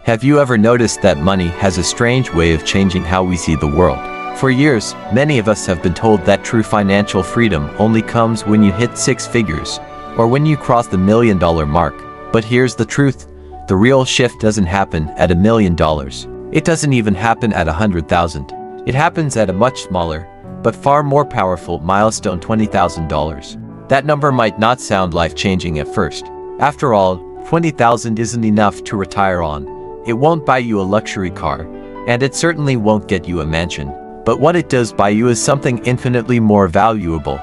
Have you ever noticed that money has a strange way of changing how we see the world? For years, many of us have been told that true financial freedom only comes when you hit six figures, or when you cross the $1 million mark. But here's the truth. The real shift doesn't happen at $1 million. It doesn't even happen at 100,000. It happens at a much smaller, but far more powerful milestone, $20,000. That number might not sound life-changing at first. After all, $20,000 isn't enough to retire on. It won't buy you a luxury car, and it certainly won't get you a mansion. But what it does buy you is something infinitely more valuable.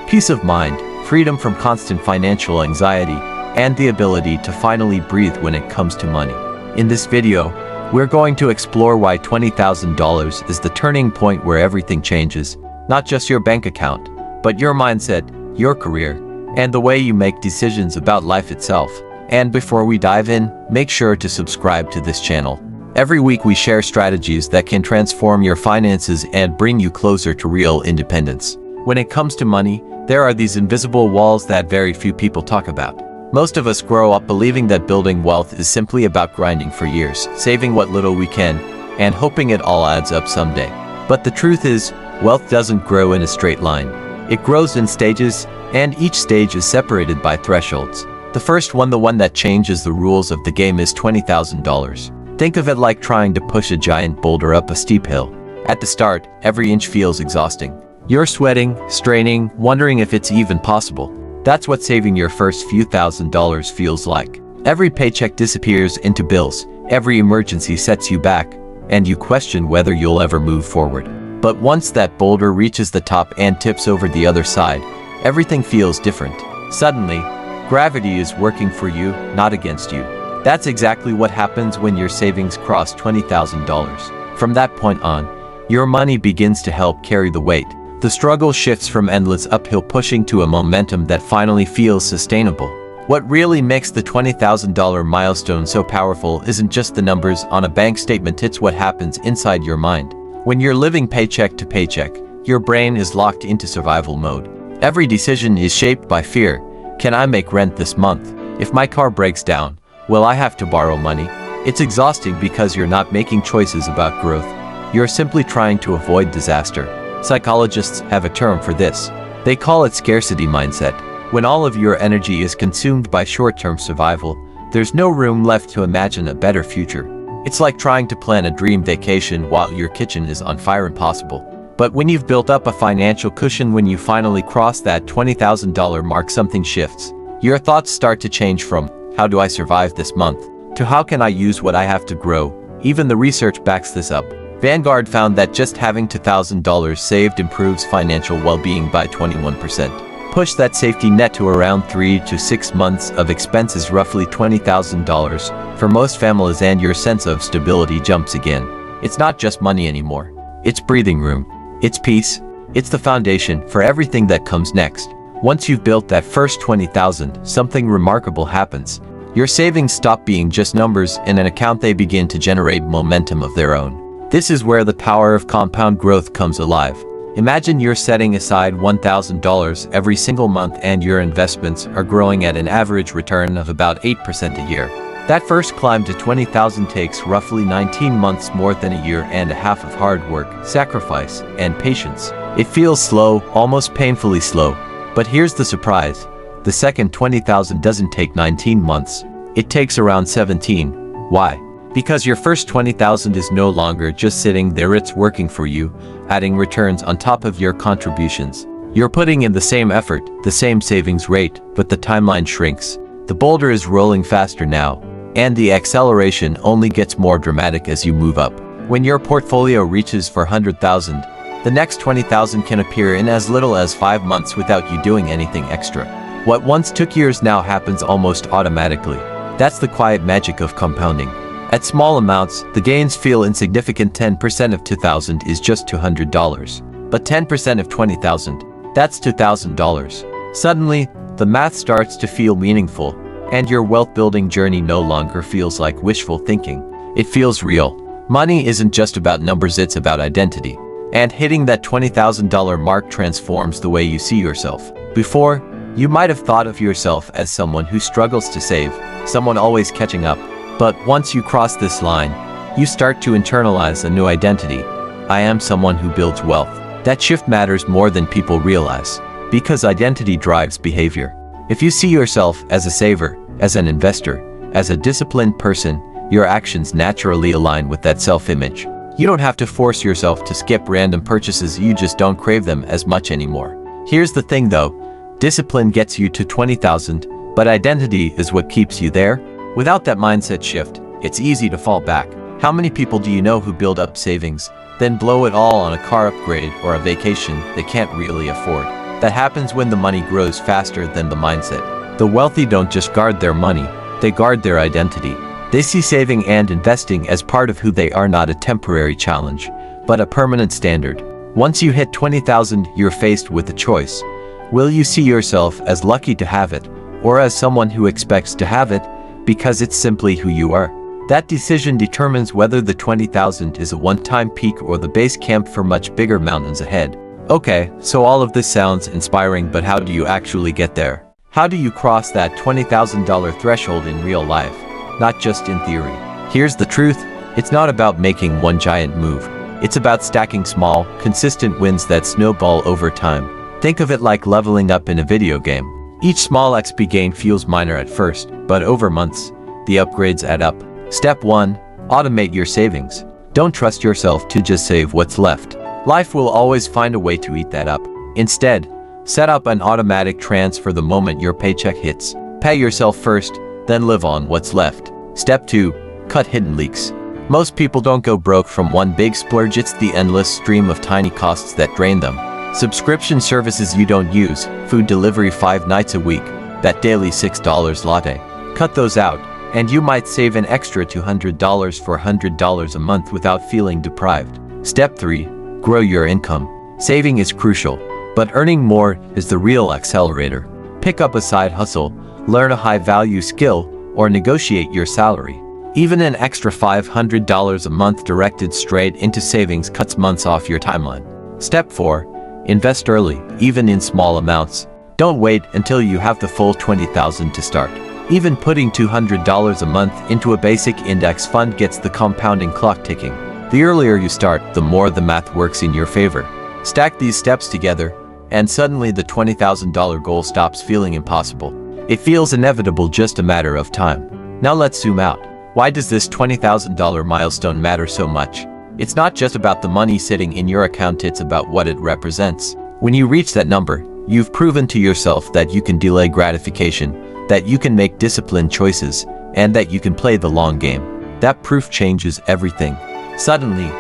Peace of mind, freedom from constant financial anxiety, and the ability to finally breathe when it comes to money. In this video, we're going to explore why $20,000 is the turning point where everything changes, not just your bank account, but your mindset, your career, and the way you make decisions about life itself. And before we dive in, make sure to subscribe to this channel. Every week we share strategies that can transform your finances and bring you closer to real independence. When it comes to money, there are these invisible walls that very few people talk about. Most of us grow up believing that building wealth is simply about grinding for years, saving what little we can, and hoping it all adds up someday. But the truth is, wealth doesn't grow in a straight line. It grows in stages, and each stage is separated by thresholds. The first one, the one that changes the rules of the game, is $20,000. Think of it like trying to push a giant boulder up a steep hill. At the start, every inch feels exhausting. You're sweating, straining, wondering if it's even possible. That's what saving your first few $1,000s feels like. Every paycheck disappears into bills, every emergency sets you back, and you question whether you'll ever move forward. But once that boulder reaches the top and tips over the other side, everything feels different. Suddenly, gravity is working for you, not against you. That's exactly what happens when your savings cross $20,000. From that point on, your money begins to help carry the weight. The struggle shifts from endless uphill pushing to a momentum that finally feels sustainable. What really makes the $20,000 milestone so powerful isn't just the numbers on a bank statement, it's what happens inside your mind. When you're living paycheck to paycheck, your brain is locked into survival mode. Every decision is shaped by fear. Can I make rent this month? If my car breaks down, will I have to borrow money? It's exhausting because you're not making choices about growth. You're simply trying to avoid disaster. Psychologists have a term for this. They call it scarcity mindset. When all of your energy is consumed by short-term survival, there's no room left to imagine a better future. It's like trying to plan a dream vacation while your kitchen is on fire. Impossible. But when you've built up a financial cushion, when you finally cross that $20,000 mark, something shifts. Your thoughts start to change from, how do I survive this month, to how can I use what I have to grow? Even the research backs this up. Vanguard found that just having $2,000 saved improves financial well-being by 21%. Push that safety net to around 3 to 6 months of expenses, roughly $20,000 for most families, and your sense of stability jumps again. It's not just money anymore. It's breathing room. It's peace. It's the foundation for everything that comes next. Once you've built that first $20,000, something remarkable happens. Your savings stop being just numbers in an account. They begin to generate momentum of their own. This is where the power of compound growth comes alive. Imagine you're setting aside $1,000 every single month and your investments are growing at an average return of about 8% a year. That first climb to $20,000 takes roughly 19 months, more than a year and a half of hard work, sacrifice, and patience. It feels slow, almost painfully slow. But here's the surprise. The second $20,000 doesn't take 19 months. It takes around 17. Why? Because your first $20,000 is no longer just sitting there, it's working for you, adding returns on top of your contributions. You're putting in the same effort, the same savings rate, but the timeline shrinks. The boulder is rolling faster now, and the acceleration only gets more dramatic as you move up. When your portfolio reaches $400,000, the next $20,000 can appear in as little as 5 months without you doing anything extra. What once took years now happens almost automatically. That's the quiet magic of compounding. At small amounts, the gains feel insignificant. 10% of $2,000 is just $200. But 10% of $20,000, that's $2,000. Suddenly, the math starts to feel meaningful, and your wealth-building journey no longer feels like wishful thinking. It feels real. Money isn't just about numbers, it's about identity. And hitting that $20,000 mark transforms the way you see yourself. Before, you might have thought of yourself as someone who struggles to save, someone always catching up. But once you cross this line, you start to internalize a new identity. I am someone who builds wealth. That shift matters more than people realize, because identity drives behavior. If you see yourself as a saver, as an investor, as a disciplined person, your actions naturally align with that self-image. You don't have to force yourself to skip random purchases, you just don't crave them as much anymore. Here's the thing though, discipline gets you to 20,000, but identity is what keeps you there. Without that mindset shift, it's easy to fall back. How many people do you know who build up savings, then blow it all on a car upgrade or a vacation they can't really afford? That happens when the money grows faster than the mindset. The wealthy don't just guard their money, they guard their identity. They see saving and investing as part of who they are, not a temporary challenge, but a permanent standard. Once you hit 20,000, you're faced with a choice. Will you see yourself as lucky to have it, or as someone who expects to have it, because it's simply who you are? That decision determines whether the 20,000 is a one-time peak or the base camp for much bigger mountains ahead. Okay, so all of this sounds inspiring, but how do you actually get there? How do you cross that $20,000 threshold in real life? Not just in theory. Here's the truth, it's not about making one giant move. It's about stacking small, consistent wins that snowball over time. Think of it like leveling up in a video game. Each small XP gain feels minor at first, but over months, the upgrades add up. Step 1. Automate your savings. Don't trust yourself to just save what's left. Life will always find a way to eat that up. Instead, set up an automatic transfer the moment your paycheck hits. Pay yourself first, then live on what's left. Step 2. Cut hidden leaks. Most people don't go broke from one big splurge, it's the endless stream of tiny costs that drain them. Subscription services you don't use, food delivery 5 nights a week, that daily $6 latte. Cut those out, and you might save an extra $200 for $100 a month without feeling deprived. Step 3. Grow your income. Saving is crucial, but earning more is the real accelerator. Pick up a side hustle, learn a high-value skill, or negotiate your salary. Even an extra $500 a month directed straight into savings cuts months off your timeline. Step 4. Invest early, even in small amounts. Don't wait until you have the full 20,000 to start. Even putting $200 a month into a basic index fund gets the compounding clock ticking. The earlier you start, the more the math works in your favor. Stack these steps together, and suddenly the $20,000 goal stops feeling impossible. It feels inevitable, just a matter of time. Now let's zoom out. Why does this $20,000 milestone matter so much? It's not just about the money sitting in your account, it's about what it represents. When you reach that number, you've proven to yourself that you can delay gratification, that you can make disciplined choices, and that you can play the long game. That proof changes everything. Suddenly,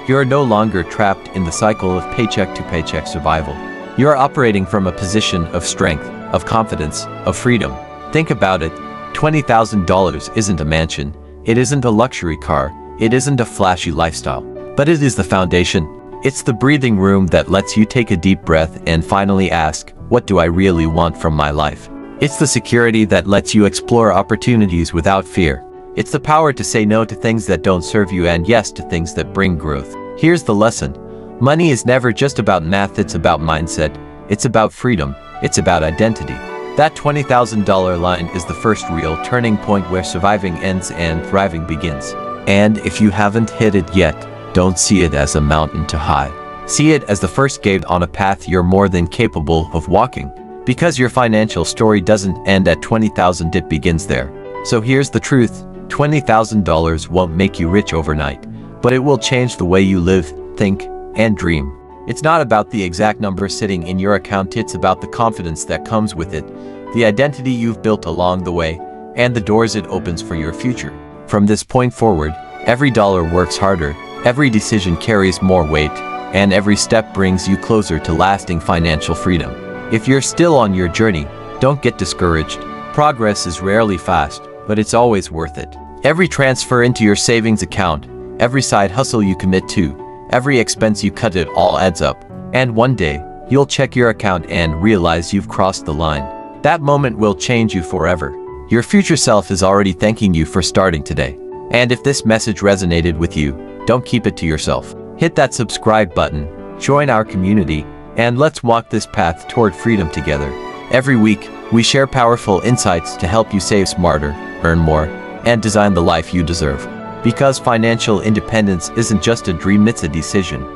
you're no longer trapped in the cycle of paycheck to paycheck survival. You're operating from a position of strength, of confidence, of freedom. Think about it. $20,000 isn't a mansion, it isn't a luxury car, it isn't a flashy lifestyle, but it is the foundation. It's the breathing room that lets you take a deep breath and finally ask, what do I really want from my life? It's the security that lets you explore opportunities without fear. It's the power to say no to things that don't serve you and yes to things that bring growth. Here's the lesson. Money is never just about math, it's about mindset, it's about freedom, it's about identity. That $20,000 line is the first real turning point where surviving ends and thriving begins. And if you haven't hit it yet, don't see it as a mountain to high. See it as the first gate on a path you're more than capable of walking. Because your financial story doesn't end at 20,000, it begins there. So here's the truth, $20,000 won't make you rich overnight, but it will change the way you live, think, and dream. It's not about the exact number sitting in your account, it's about the confidence that comes with it, the identity you've built along the way, and the doors it opens for your future. From this point forward, every dollar works harder, every decision carries more weight, and every step brings you closer to lasting financial freedom. If you're still on your journey, don't get discouraged. Progress is rarely fast, but it's always worth it. Every transfer into your savings account, every side hustle you commit to, every expense you cut, it all adds up. And one day, you'll check your account and realize you've crossed the line. That moment will change you forever. Your future self is already thanking you for starting today. And if this message resonated with you, don't keep it to yourself. Hit that subscribe button, join our community, and let's walk this path toward freedom together. Every week, we share powerful insights to help you save smarter, earn more, and design the life you deserve. Because financial independence isn't just a dream, it's a decision.